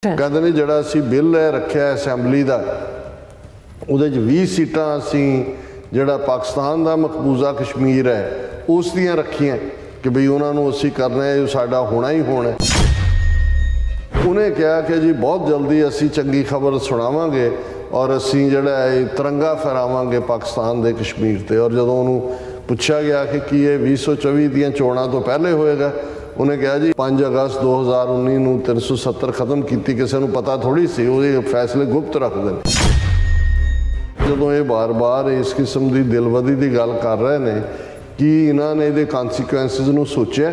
कहते ने जिहड़ा असीं बिल रखिया असैंबली का उहदे 20 सीटां असीं जिहड़ा पाकिस्तान का मकबूजा कश्मीर है उस दियां रखियां कि बई उन्होंने असीं करना है, साडा होना ही होना है। उन्हें कहा कि जी बहुत जल्दी असीं चंगी खबर सुनावांगे और असीं जिहड़ा है तिरंगा फहरावांगे पाकिस्तान के कश्मीर ते। और जदों उन्होंने पूछा गया कि ये 2024 दियां चोणां तो पहले होएगा, उन्हें कहा जी 5 अगस्त 2019 ਨੂੰ 370 खत्म की, किसी को पता थोड़ी सी, वो फैसले गुप्त रखते हैं। जो ये बार बार इस किस्म की दिलवदी की गल कर रहे हैं कि इन्होंने ये कॉन्सिक्वेंसिस नूं सोचा।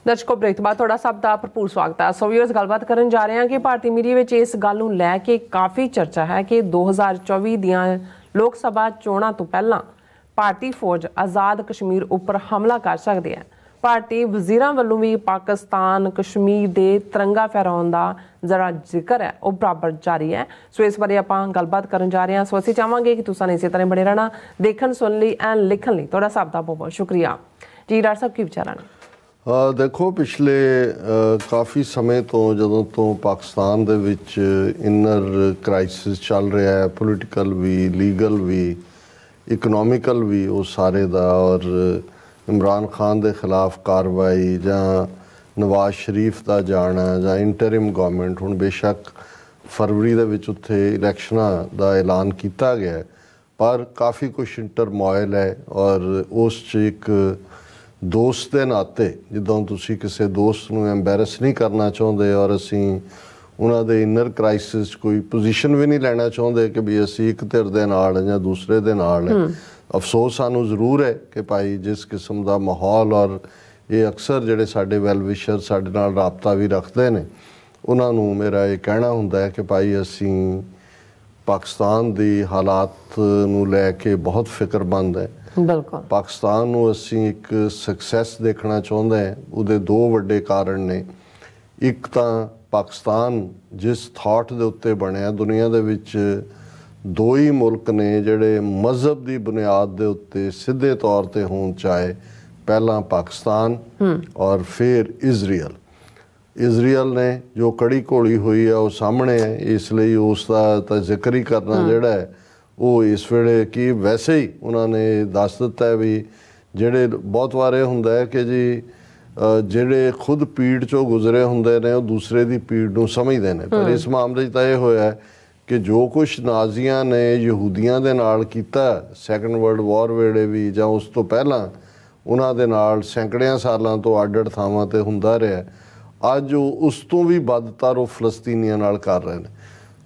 दर्शकों ब्रेक तो बाद थोड़ा सब का भरपूर स्वागत है। सो व्यूअर्स गलबात करन जा रहे हैं कि भारतीय मीडिया में इस गल नूं लैके काफ़ी चर्चा है कि 2024 दियां लोक सभा चोणां तो पहला भारतीय फौज आज़ाद कश्मीर उपर हमला कर सकती है। भारतीय वजीरां वल्लों भी पाकिस्तान कश्मीर दे तिरंगा फहराउण दा जरा जिक्र है वो बराबर जारी है। सो इस बारे आपां गलबात करन जा रहे हैं। सो असीं चाहांगे कि तुसां इसे तरह बने रहना, देखण सुन लई एंड लिखण लई तुहाडा सब दा बहुत शुक्रिया जी। डॉक्टर साहब की विचार ने? देखो पिछले काफ़ी समय तो जदों तो पाकिस्तान दे विच इनर क्राइसिस चल रहा है, पोलिटिकल भी, लीगल भी, इकनॉमिकल भी, वो सारे दा, और इमरान खान के खिलाफ कार्रवाई जां नवाज शरीफ का जाना जां इंटरिम गवर्नमेंट, हुण बेशक फरवरी दे विच उत्थे इलैक्शनां दा ऐलान किया गया है, पर काफ़ी कुछ टरमोइल है। और उस एक दोस्त के नाते जिद्दां तुसीं किसी दोस्त नूं एम्बैरस नहीं करना चाहते और असीं उन्हां दे इनर क्राइसिस कोई पोजीशन भी नहीं लेना चाहते कि भी असीं एक धिर दे नाल जां दूसरे दे नाल है। अफसोस सानूं जरूर है कि भाई जिस किस्म का माहौल, और ये अक्सर जिहड़े साडे वैलविशर साडे नाल राबता भी रखते हैं, उन्हां नूं मेरा ये कहना हुंदा है कि भाई असीं पाकिस्तान दी हालात नूं लैके बहुत फिक्रमंद है। बिल्कुल पाकिस्तान नूं असीं एक सक्सैस देखना चाहते हैं। उहदे दो वड्डे कारण ने। एक तां पाकिस्तान जिस थॉट दे उत्ते बनिया, दुनिया दे विच दो ही मुल्क ने जिहड़े मजहब की बुनियाद दे उत्ते सीधे तौर ते होण चाहे, पहला पाकिस्तान और फिर इजराइल। इजराइल ने जो कड़ी घोली हुई है वो सामने है, इसलिए उसका तो जिक्र ही करना जिहड़ा है वो इस वेले कि वैसे ही उन्होंने दस दिता है भी जिहड़े बहुत वारे हुंदा है कि जी जिहड़े खुद पीड़ चों गुजरे हुंदे ने वो दूसरे की पीड़ नूं समझदे ने। पर इस मामले तो यह होया है कि जो कुछ नाजियां ने यहूदियां दे नाल कीता सैकंड वर्ल्ड वॉर वेले भी जां उस तो पहला उन्हां दे नाल सैकड़ियां सालों तो अड्ड अड्ड थावां ते हुंदा रहा, अज उस तो भी बदतर वो फलस्तीनियां नाल कर रहे हैं।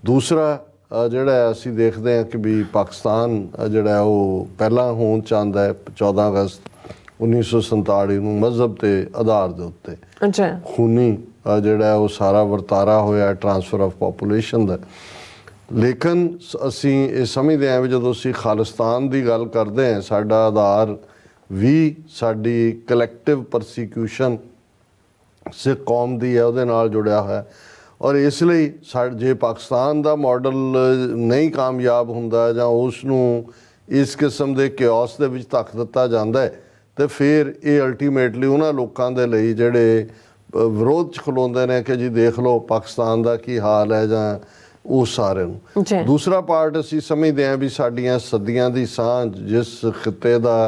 दूसरा जिहड़ा असीं देखते हैं कि भी पाकिस्तान जिहड़ा वो पहला होण चाहता है 14 अगस्त 1947 नूं मजहब के आधार के उत्ते खूनी जिहड़ा वो सारा वरतारा होया ट्रांसफर ऑफ पॉपूलेशन का। लेकिन असीं ये समझते हैं भी जदों असीं खालिस्तान की गल करते हैं, साडा आधार भी साडी कलैक्टिव परसीक्यूशन सिख कौम की है उहदे नाल जुड़िया है। और इसलिए जे पाकिस्तान का मॉडल नहीं कामयाब हुंदा जां उसनूं इस किस्म के क्योस दे विच धक दिता जांदा है तो फिर ये अल्टीमेटली उन्हां लोकां दे लई जिहड़े विरोध च खलोंदे ने कि जी देख लो पाकिस्तान का की हाल है जां उस सारे नूं। दूसरा पार्ट असीं समझदे हां भी साडीआं सदियां दी सांझ जिस खिते का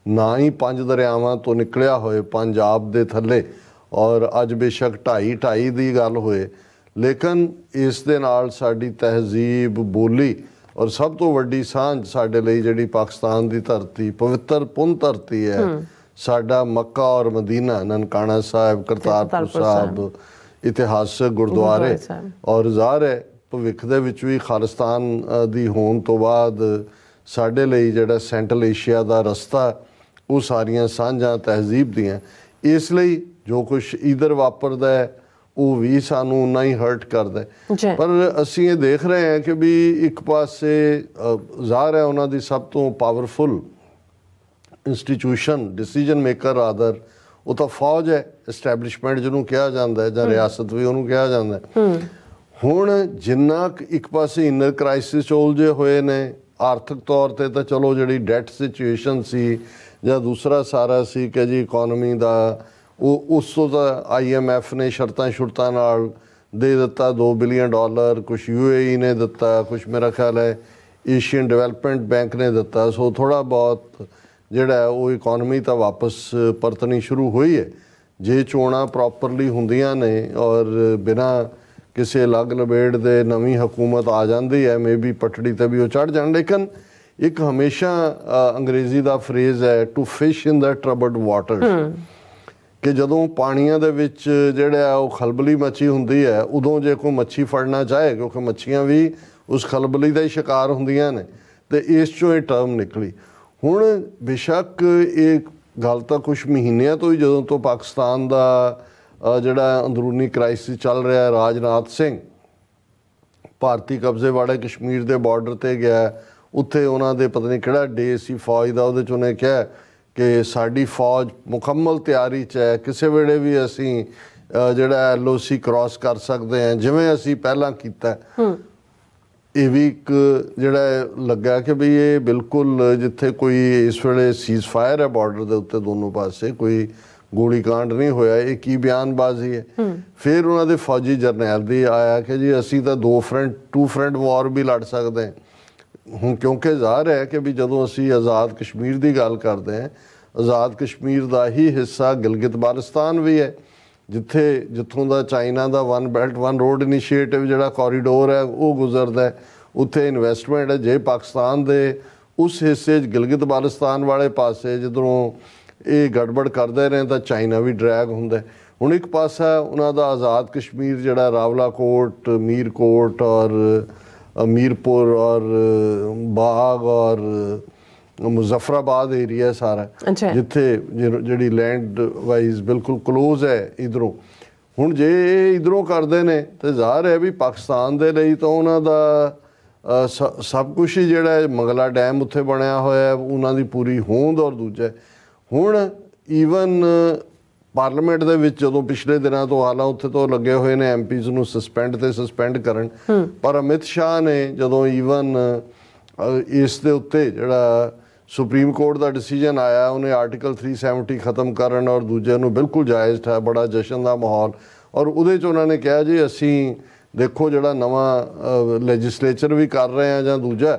ना ही 5 दरियावां तो निकलिया होए पंजाब दे थल्ले, और अज बेशक 2.5 की गल होए, लेकिन इस दे नाल साडी तहजीब बोली और सब तो वड्डी सांझ साडे लई जिहड़ी पाकिस्तान की धरती पवित्र पुन धरती है, साडा मक्का और मदीना, ननकाना साहिब, करतारपुर साहिब, इतिहासक गुरुद्वारे, और ज़ाहिर है भविख दे विच भी खालिस्तान दी होण तो बाद साडे लई जिहड़ा सेंट्रल एशिया का रस्ता वो सारियां सांझां तहजीब दियां। इसलिए जो कुछ इधर वापरदा है वो भी सानू उन्ना ही हर्ट करता है। पर असीं ये देख रहे हैं कि भी एक पासे ज़ाहिर है उन्हां दी सब तो पावरफुल इंस्टीट्यूशन डिसीजन मेकर आदर वो तो फौज है, एस्टैबलिशमेंट जिन्हों कहा जाता है, जां रियासत भी उन्होंने कहा जाता है। हुण जिन्ना एक पासे इनर क्राइसिस उलझे हुए ने आर्थिक तौर पर तो चलो जी डैट सिचुएशन सी ਜਾਂ ਦੂਸਰਾ ਸਾਰਾ ਸੀ ਕਿ ਜੀ ਇਕੋਨਮੀ ਦਾ ਉਹ ਉਸ ਤੋਂ ਤਾਂ IMF ਨੇ ਸ਼ਰਤਾਂ ਨਾਲ ਦੇ ਦਿੱਤਾ $2 ਬਿਲੀਅਨ, ਕੁਛ UAE ਨੇ ਦਿੱਤਾ, ਕੁਛ ਮੇਰਾ ਖਿਆਲ ਹੈ ਏਸ਼ੀਅਨ ਡਿਵੈਲਪਮੈਂਟ ਬੈਂਕ ਨੇ ਦਿੱਤਾ। ਸੋ ਥੋੜ੍ਹਾ ਬਹੁਤ ਜਿਹੜਾ ਉਹ ਇਕੋਨਮੀ ਤਾਂ ਵਾਪਸ ਪਰਤਣੀ ਸ਼ੁਰੂ ਹੋਈ ਹੈ। ਜੇ ਚੋਣਾਂ ਪ੍ਰੋਪਰਲੀ ਹੁੰਦੀਆਂ ਨੇ ਔਰ ਬਿਨਾਂ ਕਿਸੇ ਅਲੱਗ ਲਬੇੜ ਦੇ ਨਵੀਂ ਹਕੂਮਤ ਆ ਜਾਂਦੀ ਹੈ, ਮੇਬੀ ਪਟੜੀ 'ਤੇ ਵੀ ਉਹ ਚੜ੍ਹ ਜਾਣ। ਲੇਕਿਨ ਇੱਕ ਹਮੇਸ਼ਾ ਅੰਗਰੇਜ਼ੀ ਦਾ ਫਰੇਜ਼ ਹੈ to fish in the troubled water, ਕਿ ਜਦੋਂ ਪਾਣੀਆਂ ਦੇ ਵਿੱਚ ਜਿਹੜਾ ਉਹ ਖਲਬਲੀ ਮੱਛੀ ਹੁੰਦੀ ਹੈ, ਉਦੋਂ ਜੇ ਕੋਈ ਮੱਛੀ ਫੜਨਾ ਚਾਹੇ, ਕਿਉਂਕਿ ਮੱਛੀਆਂ ਵੀ ਉਸ ਖਲਬਲੀ ਦਾ ਹੀ ਸ਼ਿਕਾਰ ਹੁੰਦੀਆਂ ਨੇ, ਤੇ ਇਸ 'ਚੋਂ ਇਹ ਟਰਮ ਨਿਕਲੀ। ਹੁਣ ਬੇਸ਼ੱਕ ਇਹ ਗੱਲ ਤਾਂ ਕੁਛ ਮਹੀਨਿਆਂ ਤੋਂ ਹੀ, ਜਦੋਂ ਤੋਂ ਪਾਕਿਸਤਾਨ ਦਾ ਜਿਹੜਾ ਅੰਦਰੂਨੀ ਕ੍ਰਾਈਸਿਸ ਚੱਲ ਰਿਹਾ, ਰਾਜਨਾਥ ਸਿੰਘ ਭਾਰਤੀ ਕਬਜ਼ੇ ਵਾਲੇ ਕਸ਼ਮੀਰ ਦੇ ਬਾਰਡਰ 'ਤੇ ਗਿਆ, ਉੱਥੇ ਉਹਨਾਂ ਦੇ ਪਤਾ ਨਹੀਂ ਕਿਹੜਾ ਡੇ ਸੀ ਫੌਜ ਦਾ, ਉਹਦੇ 'ਚ ਉਹਨੇ ਕਿਹਾ ਕਿ ਸਾਡੀ ਫੌਜ ਮੁਕੰਮਲ ਤਿਆਰੀ 'ਚ ਹੈ, ਕਿਸੇ ਵੇਲੇ ਵੀ ਅਸੀਂ ਜਿਹੜਾ LOC ਕ੍ਰਾਸ ਕਰ ਸਕਦੇ ਹਾਂ, ਜਿਵੇਂ ਅਸੀਂ ਪਹਿਲਾਂ ਕੀਤਾ। ਇਹ ਵੀ ਇੱਕ ਜਿਹੜਾ ਲੱਗਾ ਕਿ ਵੀ ਇਹ ਬਿਲਕੁਲ ਜਿੱਥੇ ਕੋਈ ਇਸ ਵੇਲੇ ਸੀਜ਼ ਫਾਇਰ ਹੈ ਬਾਰਡਰ ਦੇ ਉੱਤੇ ਦੋਨੋਂ ਪਾਸੇ, ਕੋਈ ਗੋਲੀ ਕਾਂਡ ਨਹੀਂ ਹੋਇਆ, ਇਹ ਕੀ ਬਿਆਨਬਾਜ਼ੀ ਹੈ। ਫਿਰ ਉਹਨਾਂ ਦੇ ਫੌਜੀ ਜਰਨੈਲ ਦੀ ਆਇਆ ਕਿ ਜੀ ਅਸੀਂ ਤਾਂ ਟੂ ਫਰੰਟ ਵਾਰ ਵੀ ਲੜ ਸਕਦੇ ਹਾਂ। ਹੁਣ ਕਿਉਂਕਿ ਜ਼ਾਹਰ ਹੈ ਕਿ ਵੀ ਜਦੋਂ ਅਸੀਂ ਆਜ਼ਾਦ ਕਸ਼ਮੀਰ ਦੀ ਗੱਲ ਕਰਦੇ ਹਾਂ, ਆਜ਼ਾਦ ਕਸ਼ਮੀਰ ਦਾ ਹੀ ਹਿੱਸਾ ਗਿਲਗਿਤ ਬਾਲਸਤਾਨ ਵੀ ਹੈ, ਜਿੱਥੋਂ ਦਾ ਚਾਈਨਾ ਦਾ one belt one road initiative ਜਿਹੜਾ ਕੋਰੀਡੋਰ ਹੈ ਉਹ ਗੁਜ਼ਰਦਾ, ਉੱਥੇ ਇਨਵੈਸਟਮੈਂਟ ਹੈ। ਜੇ ਪਾਕਿਸਤਾਨ ਦੇ ਉਸ ਹਿੱਸੇ 'ਚ ਗਿਲਗਿਤ ਬਾਲਸਤਾਨ ਵਾਲੇ ਪਾਸੇ ਜਿੱਧਰੋਂ ਇਹ ਗੜਬੜ ਕਰਦੇ ਰਹੇ ਤਾਂ ਚਾਈਨਾ ਵੀ ਡਰੈਗ ਹੁੰਦਾ। ਹੁਣ ਇੱਕ ਪਾਸਾ ਉਹਨਾਂ ਦਾ ਆਜ਼ਾਦ ਕਸ਼ਮੀਰ ਜਿਹੜਾ ਰਾਵਲਾਕੋਟ, ਮੀਰਕੋਟ ਔਰ ਮੀਰਪੁਰ ਔਰ ਬਾਗ ਔਰ ਮੁਜ਼ੱਫਰਾਬਾਦ ਏਰੀਆ ਸਾਰਾ, ਜਿੱਥੇ ਜਿਹੜੀ ਲੈਂਡ ਵਾਈਜ਼ ਬਿਲਕੁਲ ਕਲੋਜ਼ ਹੈ ਇੱਧਰੋਂ। ਹੁਣ ਜੇ ਇਹ ਇੱਧਰੋਂ ਕਰਦੇ ਨੇ ਤਾਂ ਜ਼ਾਹਰ ਹੈ ਵੀ ਪਾਕਿਸਤਾਨ ਦੇ ਲਈ ਤਾਂ ਉਹਨਾਂ ਦਾ ਸਭ ਕੁਛ ਹੀ ਜਿਹੜਾ ਮੰਗਲਾ ਡੈਮ ਉੱਥੇ ਬਣਿਆ ਹੋਇਆ ਉਹਨਾਂ ਦੀ ਪੂਰੀ ਹੋਂਦ। ਔਰ ਦੂਜਾ ਹੁਣ ਈਵਨ ਪਾਰਲੀਮੈਂਟ ਦੇ ਵਿੱਚ ਜਦੋਂ ਪਿਛਲੇ ਦਿਨਾਂ ਤੋਂ ਹਾਲਾਂ ਉੱਥੇ ਤੋਂ ਲੱਗੇ ਹੋਏ ਨੇ MPs ਨੂੰ ਸਸਪੈਂਡ ਕਰਨ, ਪਰ ਅਮਿਤ ਸ਼ਾਹ ਨੇ ਜਦੋਂ ਈਵਨ ਇਸ ਦੇ ਉੱਤੇ ਜਿਹੜਾ ਸੁਪਰੀਮ ਕੋਰਟ ਦਾ ਡਿਸੀਜਨ ਆਇਆ, ਉਹਨੇ ਆਰਟੀਕਲ 370 ਖਤਮ ਕਰਨ ਔਰ ਦੂਜੇ ਨੂੰ ਬਿਲਕੁਲ ਜਾਇਜ਼ ਠਾ, ਬੜਾ ਜਸ਼ਨ ਦਾ ਮਾਹੌਲ। ਔਰ ਉਹਦੇ 'ਚ ਉਹਨਾਂ ਨੇ ਕਿਹਾ ਜੀ ਅਸੀਂ ਦੇਖੋ ਜਿਹੜਾ ਨਵਾਂ ਲੈਜਿਸਲੇਚਰ ਵੀ ਕਰ ਰਹੇ ਹਾਂ ਜਾਂ ਦੂਜਾ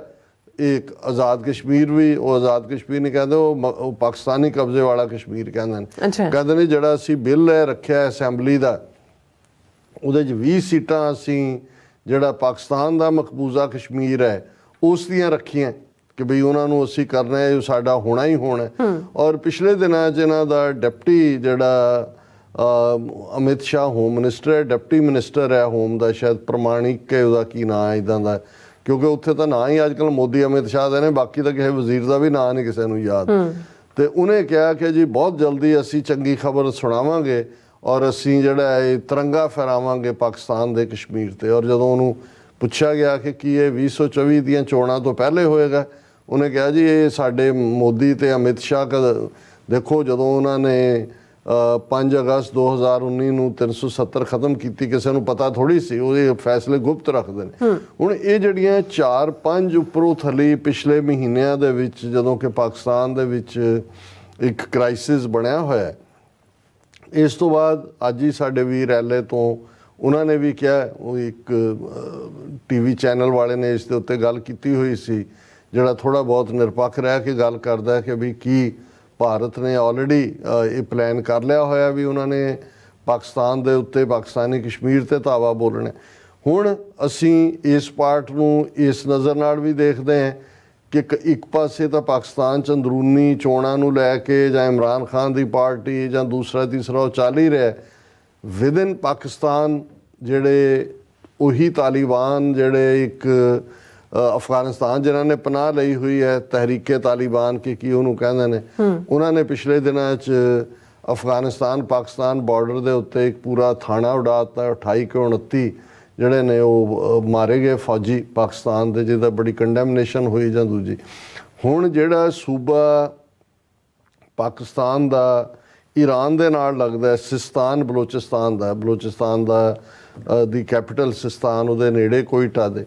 ਇੱਕ ਆਜ਼ਾਦ ਕਸ਼ਮੀਰ ਵੀ, ਉਹ ਆਜ਼ਾਦ ਕਸ਼ਮੀਰ ਨਹੀਂ ਕਹਿੰਦੇ, ਉਹ ਪਾਕਿਸਤਾਨੀ ਕਬਜ਼ੇ ਵਾਲਾ ਕਸ਼ਮੀਰ ਕਹਿੰਦੇ ਨੇ। ਕਹਿੰਦੇ ਨੇ ਜਿਹੜਾ ਅਸੀਂ ਬਿੱਲ ਹੈ ਰੱਖਿਆ ਅਸੈਂਬਲੀ ਦਾ, ਉਹਦੇ 'ਚ 20 ਸੀਟਾਂ ਅਸੀਂ ਜਿਹੜਾ ਪਾਕਿਸਤਾਨ ਦਾ ਮਕਬੂਜ਼ਾ ਕਸ਼ਮੀਰ ਹੈ ਉਸ ਦੀਆਂ ਰੱਖੀਆਂ ਕਿ ਬਈ ਉਹਨਾਂ ਨੂੰ ਅਸੀਂ ਕਰਨਾ ਹੈ, ਸਾਡਾ ਹੋਣਾ ਹੀ ਹੋਣਾ। ਔਰ ਪਿਛਲੇ ਦਿਨਾਂ 'ਚ ਇਹਨਾਂ ਦਾ ਡਿਪਟੀ ਜਿਹੜਾ ਅਮਿਤ ਸ਼ਾਹ ਹੋਮ ਮਿਨਿਸਟਰ ਹੈ, ਡਿਪਟੀ ਮਿਨਿਸਟਰ ਹੈ ਹੋਮ ਦਾ, ਸ਼ਾਇਦ ਪ੍ਰਮਾਣਿਕ ਹੈ ਉਹਦਾ ਕੀ ਨਾਂ ਹੈ ਇੱਦਾਂ ਦਾ, ਕਿਉਂਕਿ ਉੱਥੇ ਤਾਂ ਨਾਂ ਹੀ ਅੱਜ ਕੱਲ੍ਹ ਮੋਦੀ ਅਮਿਤ ਸ਼ਾਹ ਦੇ ਨੇ, ਬਾਕੀ ਤਾਂ ਕਿਸੇ ਵਜ਼ੀਰ ਦਾ ਵੀ ਨਾਂ ਨਹੀਂ ਕਿਸੇ ਨੂੰ ਯਾਦ। ਤੇ ਉਹਨੇ ਕਿਹਾ ਕਿ ਜੀ ਬਹੁਤ ਜਲਦੀ ਅਸੀਂ ਚੰਗੀ ਖਬਰ ਸੁਣਾਵਾਂਗੇ ਔਰ ਅਸੀਂ ਜਿਹੜਾ ਇਹ ਤਿਰੰਗਾ ਫਹਿਰਾਵਾਂਗੇ ਪਾਕਿਸਤਾਨ ਦੇ ਕਸ਼ਮੀਰ 'ਤੇ। ਔਰ ਜਦੋਂ ਉਹਨੂੰ ਪੁੱਛਿਆ ਗਿਆ ਕਿ ਕੀ ਇਹ 2024 ਦੀਆਂ ਚੋਣਾਂ ਤੋਂ ਪਹਿਲੇ ਹੋਏਗਾ, ਉਹਨੇ ਕਿਹਾ ਜੀ ਇਹ ਸਾਡੇ ਮੋਦੀ ਤੇ ਅਮਿਤ ਸ਼ਾਹ ਦੇਖੋ ਜਦੋਂ ਉਹਨਾਂ ਨੇ 5 ਅਗਸਤ 2019 ਨੂੰ 370 ਖਤਮ ਕੀਤੀ, ਕਿਸੇ ਨੂੰ ਪਤਾ ਥੋੜ੍ਹੀ ਸੀ, ਉਹਦੇ ਫੈਸਲੇ ਗੁਪਤ ਰੱਖਦੇ ਨੇ। ਹੁਣ ਇਹ ਜਿਹੜੀਆਂ 4-5 ਉੱਪਰੋਂ ਥੱਲੇ ਪਿਛਲੇ ਮਹੀਨਿਆਂ ਦੇ ਵਿੱਚ ਜਦੋਂ ਕਿ ਪਾਕਿਸਤਾਨ ਦੇ ਵਿੱਚ ਇੱਕ ਕ੍ਰਾਈਸਿਸ ਬਣਿਆ ਹੋਇਆ, ਇਸ ਤੋਂ ਬਾਅਦ ਅੱਜ ਹੀ ਸਾਡੇ ਵੀਰ ਐਲਏ ਤੋਂ ਉਹਨਾਂ ਨੇ ਵੀ ਕਿਹਾ, ਉਹ ਇੱਕ TV ਚੈਨਲ ਵਾਲੇ ਨੇ ਇਸ ਦੇ ਉੱਤੇ ਗੱਲ ਕੀਤੀ ਹੋਈ ਸੀ, ਜਿਹੜਾ ਥੋੜ੍ਹਾ ਬਹੁਤ ਨਿਰਪੱਖ ਰਹਿ ਕੇ ਗੱਲ ਕਰਦਾ ਕਿ ਵੀ ਕੀ ਭਾਰਤ ਨੇ ਆਲਰੇਡੀ ਇਹ ਪਲਾਨ ਕਰ ਲਿਆ ਹੋਇਆ ਵੀ ਉਹਨਾਂ ਨੇ ਪਾਕਿਸਤਾਨ ਦੇ ਉੱਤੇ, ਪਾਕਿਸਤਾਨੀ ਕਸ਼ਮੀਰ 'ਤੇ ਧਾਵਾ ਬੋਲਣਾ। ਹੁਣ ਅਸੀਂ ਇਸ ਪਾਰਟ ਨੂੰ ਇਸ ਨਜ਼ਰ ਨਾਲ ਵੀ ਦੇਖਦੇ ਹਾਂ ਕਿ ਇੱਕ ਪਾਸੇ ਤਾਂ ਪਾਕਿਸਤਾਨ 'ਚ ਅੰਦਰੂਨੀ ਚੋਣਾਂ ਨੂੰ ਲੈ ਕੇ ਜਾਂ ਇਮਰਾਨ ਖਾਨ ਦੀ ਪਾਰਟੀ ਜਾਂ ਦੂਸਰਾ ਤੀਸਰਾ ਉਹ ਚੱਲ ਹੀ ਰਿਹਾ, ਵਿਦਨ ਪਾਕਿਸਤਾਨ ਜਿਹੜੇ ਉਹੀ ਤਾਲਿਬਾਨ ਜਿਹੜੇ ਇੱਕ ਅਫਗਾਨਿਸਤਾਨ ਜਿਨ੍ਹਾਂ ਨੇ ਪਨਾਹ ਲਈ ਹੋਈ ਹੈ, ਤਹਿਰੀਕੇ ਤਾਲਿਬਾਨ ਕੀ ਉਹਨੂੰ ਕਹਿੰਦੇ ਨੇ, ਉਹਨਾਂ ਨੇ ਪਿਛਲੇ ਦਿਨਾਂ 'ਚ ਅਫਗਾਨਿਸਤਾਨ ਪਾਕਿਸਤਾਨ ਬਾਰਡਰ ਦੇ ਉੱਤੇ ਇੱਕ ਪੂਰਾ ਥਾਣਾ ਉਡਾ ਦਿੱਤਾ। 28 ਕਿ 29 ਜਿਹੜੇ ਨੇ ਉਹ ਮਾਰੇ ਗਏ ਫੌਜੀ ਪਾਕਿਸਤਾਨ ਦੇ, ਜਿਹਦਾ ਬੜੀ ਕੰਡੈਮਨੇਸ਼ਨ ਹੋਈ ਜਾਂ ਦੂਜੀ। ਹੁਣ ਜਿਹੜਾ ਸੂਬਾ ਪਾਕਿਸਤਾਨ ਦਾ ਈਰਾਨ ਦੇ ਨਾਲ ਲੱਗਦਾ, ਸਿਸਤਾਨ ਬਲੋਚਿਸਤਾਨ ਦਾ ਦੀ ਕੈਪੀਟਲ ਸਿਸਤਾਨ, ਉਹਦੇ ਨੇੜੇ ਕੋਇਟਾ ਦੇ।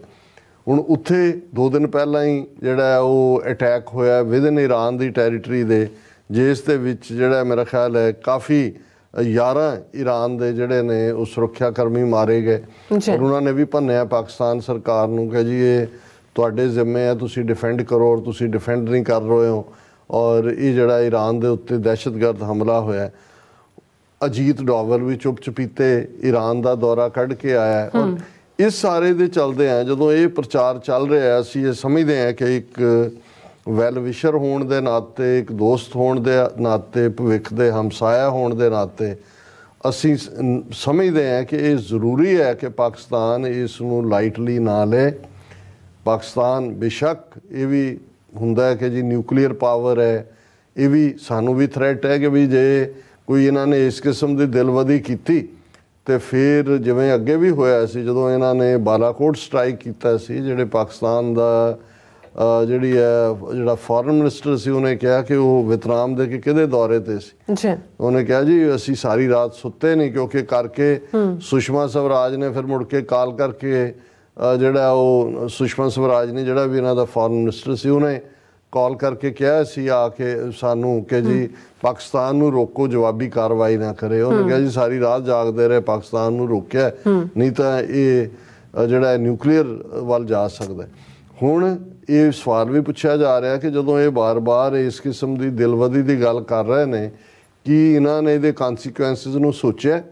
ਹੁਣ ਉੱਥੇ 2 ਦਿਨ ਪਹਿਲਾਂ ਹੀ ਜਿਹੜਾ ਉਹ ਅਟੈਕ ਹੋਇਆ ਵਿਦਨ ਈਰਾਨ ਦੀ ਟੈਰੀਟਰੀ ਦੇ, ਜਿਸ ਦੇ ਵਿੱਚ ਜਿਹੜਾ ਮੇਰਾ ਖਿਆਲ ਹੈ ਕਾਫੀ 11 ਈਰਾਨ ਦੇ ਜਿਹੜੇ ਨੇ ਉਹ ਸੁਰੱਖਿਆ ਕਰਮੀ ਮਾਰੇ ਗਏ ਔਰ ਉਹਨਾਂ ਨੇ ਵੀ ਭੰਨਿਆ ਪਾਕਿਸਤਾਨ ਸਰਕਾਰ ਨੂੰ ਕਿ ਜੀ ਇਹ ਤੁਹਾਡੇ ਜ਼ਿੰਮੇ ਹੈ, ਤੁਸੀਂ ਡਿਫੈਂਡ ਕਰੋ ਔਰ ਤੁਸੀਂ ਡਿਫੈਂਡ ਨਹੀਂ ਕਰ ਰਹੇ ਹੋ। ਔਰ ਇਹ ਜਿਹੜਾ ਈਰਾਨ ਦੇ ਉੱਤੇ ਦਹਿਸ਼ਤਗਰਦ ਹਮਲਾ ਹੋਇਆ, ਅਜੀਤ ਡੋਵਲ ਵੀ ਚੁੱਪ ਚਪੀਤੇ ਈਰਾਨ ਦਾ ਦੌਰਾ ਕੱਢ ਕੇ ਆਇਆ ਔਰ ਇਸ ਸਾਰੇ ਦੇ ਚੱਲਦੇ ਆ ਜਦੋਂ ਇਹ ਪ੍ਰਚਾਰ ਚੱਲ ਰਿਹਾ ਅਸੀਂ ਇਹ ਸਮਝਦੇ ਹਾਂ ਕਿ ਇੱਕ ਵੈਲ ਵਿਸ਼ਰ ਹੋਣ ਦੇ ਨਾਤੇ, ਇੱਕ ਦੋਸਤ ਹੋਣ ਦੇ ਨਾਤੇ, ਭਵਿੱਖ ਦੇ ਹਮਸਾਇਆ ਹੋਣ ਦੇ ਨਾਤੇ ਅਸੀਂ ਸਮਝਦੇ ਹਾਂ ਕਿ ਇਹ ਜ਼ਰੂਰੀ ਹੈ ਕਿ ਪਾਕਿਸਤਾਨ ਇਸ ਨੂੰ ਲਾਈਟਲੀ ਨਾ ਲਏ। ਪਾਕਿਸਤਾਨ ਬੇਸ਼ੱਕ ਇਹ ਵੀ ਹੁੰਦਾ ਹੈ ਕਿ ਜੀ ਨਿਊਕਲੀਅਰ ਪਾਵਰ ਹੈ, ਇਹ ਵੀ ਸਾਨੂੰ ਵੀ ਥ੍ਰੈਟ ਹੈ ਕਿ ਵੀ ਜੇ ਕੋਈ ਇਹਨਾਂ ਨੇ ਇਸ ਕਿਸਮ ਦੀ ਦਿਲਵਦੀ ਕੀਤੀ ਤੇ ਫਿਰ ਜਿਵੇਂ ਅੱਗੇ ਵੀ ਹੋਇਆ ਸੀ ਜਦੋਂ ਇਹਨਾਂ ਨੇ ਬਾਲਾਕੋਟ ਸਟ੍ਰਾਈਕ ਕੀਤਾ ਸੀ, ਜਿਹੜੇ ਪਾਕਿਸਤਾਨ ਦਾ ਜਿਹੜਾ ਫੋਰਨ ਮਿਨਿਸਟਰ ਸੀ ਉਹਨੇ ਕਿਹਾ ਕਿ ਉਹ ਵਿਤਰਾਮ ਦੇ ਕੇ ਕਿਹਦੇ ਦੌਰੇ ਤੇ ਸੀ। ਉਹਨੇ ਕਿਹਾ ਜੀ ਅਸੀਂ ਸਾਰੀ ਰਾਤ ਸੁੱਤੇ ਨਹੀਂ ਕਿਉਂਕਿ ਕਰਕੇ ਸੁਸ਼ਮਾ ਸਵਰਾਜ ਨੇ ਫਿਰ ਮੁੜ ਕੇ ਕਾਲ ਕਰਕੇ ਜਿਹੜਾ ਉਹ ਸੁਸ਼ਮਾ ਸਵਰਾਜ ਨੇ ਜਿਹੜਾ ਵੀ ਇਹਨਾਂ ਦਾ ਫੋਰਨ ਮਿਨਿਸਟਰ ਸੀ ਉਹਨੇ ਕਾਲ ਕਰਕੇ ਕਿਹਾ ਸੀ ਆ ਕੇ ਸਾਨੂੰ ਕਿ ਜੀ ਪਾਕਿਸਤਾਨ ਨੂੰ ਰੋਕੋ, ਜਵਾਬੀ ਕਾਰਵਾਈ ਨਾ ਕਰੇ। ਉਹਨੇ ਕਿਹਾ ਜੀ ਸਾਰੀ ਰਾਤ ਜਾਗਦੇ ਰਹੇ, ਪਾਕਿਸਤਾਨ ਨੂੰ ਰੋਕਿਆ, ਨਹੀਂ ਤਾਂ ਇਹ ਜਿਹੜਾ ਨਿਊਕਲੀਅਰ ਵੱਲ ਜਾ ਸਕਦਾ। ਹੁਣ ਇਹ ਸਵਾਲ ਵੀ ਪੁੱਛਿਆ ਜਾ ਰਿਹਾ ਕਿ ਜਦੋਂ ਇਹ ਬਾਰ-ਬਾਰ ਇਸ ਕਿਸਮ ਦੀ ਦਿਲਵਦੀ ਦੀ ਗੱਲ ਕਰ ਰਹੇ ਨੇ ਕਿ ਇਹਨਾਂ ਨੇ ਇਹਦੇ ਕਨਸੀਕੁਐਂਸਿਸ ਨੂੰ ਸੋਚਿਆ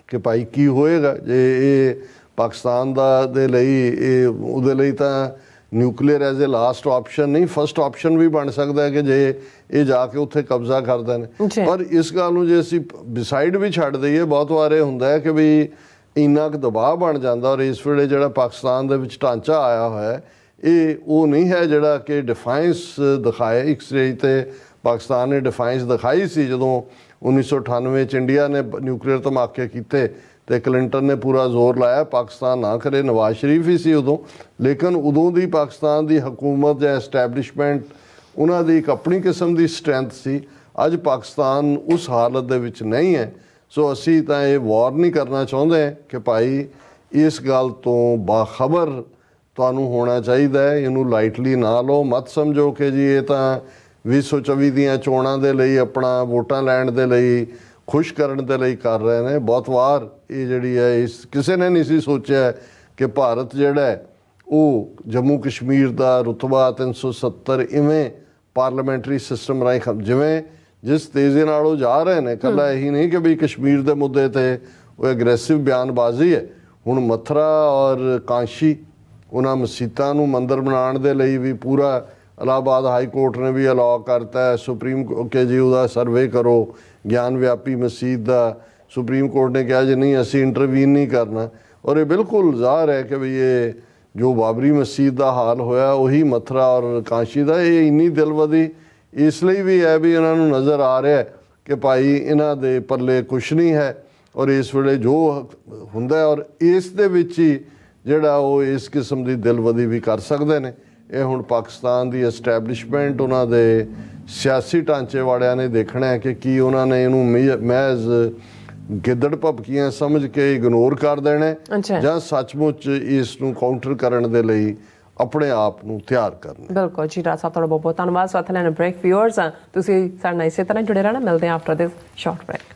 ਕਿ ਭਾਈ ਕੀ ਹੋਏਗਾ ਜੇ ਇਹ ਪਾਕਿਸਤਾਨ ਦਾ ਦੇ ਲਈ ਇਹ ਉਹਦੇ ਲਈ ਤਾਂ nuclear as a last option ਨਹੀਂ, ਫਸਟ ਆਪਸ਼ਨ ਵੀ ਬਣ ਸਕਦਾ ਹੈ ਕਿ ਜੇ ਇਹ ਜਾ ਕੇ ਉੱਥੇ ਕਬਜ਼ਾ ਕਰਦੇ ਨੇ। ਪਰ ਇਸ ਗੱਲ ਨੂੰ ਜੇ ਅਸੀਂ ਡਿਸਾਈਡ ਵੀ ਛੱਡ ਦਈਏ, ਬਹੁਤ ਵਾਰ ਇਹ ਹੁੰਦਾ ਹੈ ਕਿ ਵੀ ਇੰਨਾ ਕੁ ਦਬਾਅ ਬਣ ਜਾਂਦਾ ਔਰ ਇਸ ਵੇਲੇ ਜਿਹੜਾ ਪਾਕਿਸਤਾਨ ਦੇ ਵਿੱਚ ਢਾਂਚਾ ਆਇਆ ਹੋਇਆ ਇਹ ਉਹ ਨਹੀਂ ਹੈ ਜਿਹੜਾ ਕਿ ਡਿਫਾਈਂਸ ਦਿਖਾਏ। ਇੱਕ ਸਟੇਜ ਤੇ ਪਾਕਿਸਤਾਨ ਨੇ ਡਿਫਾਈਂਸ ਦਿਖਾਈ ਸੀ ਜਦੋਂ 1998 ਚ ਇੰਡੀਆ ਨੇ ਨਿਊਕਲੀਅਰ ਧਮਾਕੇ ਕੀਤੇ ਤੇ ਕਲਿੰਟਨ ਨੇ ਪੂਰਾ ਜ਼ੋਰ ਲਾਇਆ ਪਾਕਿਸਤਾਨ ਨਾ ਕਰੇ, ਨਵਾਜ਼ ਸ਼ਰੀਫ ਹੀ ਸੀ ਉਦੋਂ, ਲੇਕਿਨ ਉਦੋਂ ਦੀ ਪਾਕਿਸਤਾਨ ਦੀ ਹਕੂਮਤ ਜਾਂ ਐਸਟੈਬਲਿਸ਼ਮੈਂਟ ਉਹਨਾਂ ਦੀ ਇੱਕ ਆਪਣੀ ਕਿਸਮ ਦੀ ਸਟਰੈਂਥ ਸੀ। ਅੱਜ ਪਾਕਿਸਤਾਨ ਉਸ ਹਾਲਤ ਦੇ ਵਿੱਚ ਨਹੀਂ ਹੈ। ਸੋ ਅਸੀਂ ਤਾਂ ਇਹ ਵਾਰ ਨਹੀਂ ਕਰਨਾ ਚਾਹੁੰਦੇ ਕਿ ਭਾਈ ਇਸ ਗੱਲ ਤੋਂ ਬਾਖਬਰ ਤੁਹਾਨੂੰ ਹੋਣਾ ਚਾਹੀਦਾ ਹੈ, ਇਹਨੂੰ ਲਾਈਟਲੀ ਨਾ ਲਓ, ਮਤ ਸਮਝੋ ਕਿ ਜੀ ਇਹ ਤਾਂ 2024 ਦੀਆਂ ਚੋਣਾਂ ਦੇ ਲਈ ਆਪਣਾ ਵੋਟਾਂ ਲੈਣ ਦੇ ਲਈ ਖੁਸ਼ ਕਰਨ ਦੇ ਲਈ ਕਰ ਰਹੇ ਨੇ। ਬਹੁਤ ਵਾਰ ਇਹ ਜਿਹੜੀ ਹੈ ਇਸ ਕਿਸੇ ਨੇ ਨਹੀਂ ਸੀ ਸੋਚਿਆ ਕਿ ਭਾਰਤ ਜਿਹੜਾ ਹੈ ਉਹ ਜੰਮੂ ਕਸ਼ਮੀਰ ਦਾ ਰੁਤਬਾ 370 ਇਵੇਂ ਪਾਰਲੀਮੈਂਟਰੀ ਸਿਸਟਮ ਰਾਹੀਂ ਜਿਵੇਂ ਜਿਸ ਤੇਜ਼ੀ ਨਾਲ ਉਹ ਜਾ ਰਹੇ ਨੇ। ਇਕੱਲਾ ਇਹੀ ਨਹੀਂ ਕਿ ਵੀ ਕਸ਼ਮੀਰ ਦੇ ਮੁੱਦੇ ਤੇ ਉਹ ਐਗਰੈਸਿਵ ਬਿਆਨਬਾਜ਼ੀ ਹੈ। ਹੁਣ ਮਥੁਰਾ ਔਰ ਕਾਂਸ਼ੀ ਉਹਨਾਂ ਮਸੀਤਾਂ ਨੂੰ ਮੰਦਰ ਬਣਾਉਣ ਦੇ ਲਈ ਵੀ ਪੂਰਾ ਇਲਾਹਾਬਾਦ ਹਾਈ ਕੋਰਟ ਨੇ ਵੀ ਅਲਾਉ ਕਰਤਾ ਹੈ। ਸੁਪਰੀਮ ਕਿ ਜੀ ਉਹਦਾ ਸਰਵੇ ਕਰੋ ਗਿਆਨ ਵਿਆਪੀ ਮਸਜਿਦ ਦਾ, ਸੁਪਰੀਮ ਕੋਰਟ ਨੇ ਕਿਹਾ ਜੀ ਨਹੀਂ ਅਸੀਂ ਇੰਟਰਵੀਨ ਨਹੀਂ ਕਰਨਾ। ਔਰ ਇਹ ਬਿਲਕੁਲ ਜ਼ਾਹਰ ਹੈ ਕਿ ਵੀ ਇਹ ਜੋ ਬਾਬਰੀ ਮਸਜਿਦ ਦਾ ਹਾਲ ਹੋਇਆ ਉਹੀ ਮਥੁਰਾ ਔਰ ਕਾਂਸ਼ੀ ਦਾ। ਇਹ ਇੰਨੀ ਦਿਲਵਦੀ ਇਸ ਲਈ ਵੀ ਹੈ ਵੀ ਇਹਨਾਂ ਨੂੰ ਨਜ਼ਰ ਆ ਰਿਹਾ ਕਿ ਭਾਈ ਇਹਨਾਂ ਦੇ ਪੱਲੇ ਕੁਛ ਨਹੀਂ ਹੈ ਔਰ ਇਸ ਵੇਲੇ ਜੋ ਹੁੰਦਾ ਔਰ ਇਸ ਦੇ ਵਿੱਚ ਹੀ ਜਿਹੜਾ ਉਹ ਇਸ ਕਿਸਮ ਦੀ ਦਿਲਵਦੀ ਵੀ ਕਰ ਸਕਦੇ ਨੇ। ਇਹ ਹੁਣ ਪਾਕਿਸਤਾਨ ਦੀ ਐਸਟੈਬਲਿਸ਼ਮੈਂਟ ਉਹਨਾਂ ਦੇ ਸਿਆਸੀ ਢਾਂਚੇ ਵਾਲਿਆਂ ਨੇ ਦੇਖਣਾ ਹੈ ਕਿ ਕੀ ਉਹਨਾਂ ਨੇ ਇਹਨੂੰ ਮਹਿਜ਼ ਗਿੱਦੜ ਭਪਕੀਆਂ ਸਮਝ ਕੇ ਇਗਨੋਰ ਕਰ ਦੇਣਾ ਜਾਂ ਸੱਚਮੁੱਚ ਇਸ ਨੂੰ ਕਾਊਂਟਰ ਕਰਨ ਦੇ ਲਈ ਆਪਣੇ ਆਪ ਨੂੰ ਤਿਆਰ ਕਰਨਾ। ਬਿਲਕੁਲ ਜੀ, ਰਾਜ ਸਾਹਿਬ ਤੁਹਾਡਾ ਬਹੁਤ ਬਹੁਤ ਧੰਨਵਾਦ। ਸਾਥ ਲੈਣ ਬ੍ਰੇਕ ਵਿਊਅਰਸ ਤੁਸੀਂ ਸਾਡੇ ਨਾਲ ਇਸੇ ਤਰ੍ਹਾਂ ਜੁੜੇ ਰਹਿਣਾ। ਮਿਲਦੇ ਹਾਂ ਆਫਟਰ ਦਿਸ ਸ਼ਾਰਟ ਬ੍ਰੇਕ।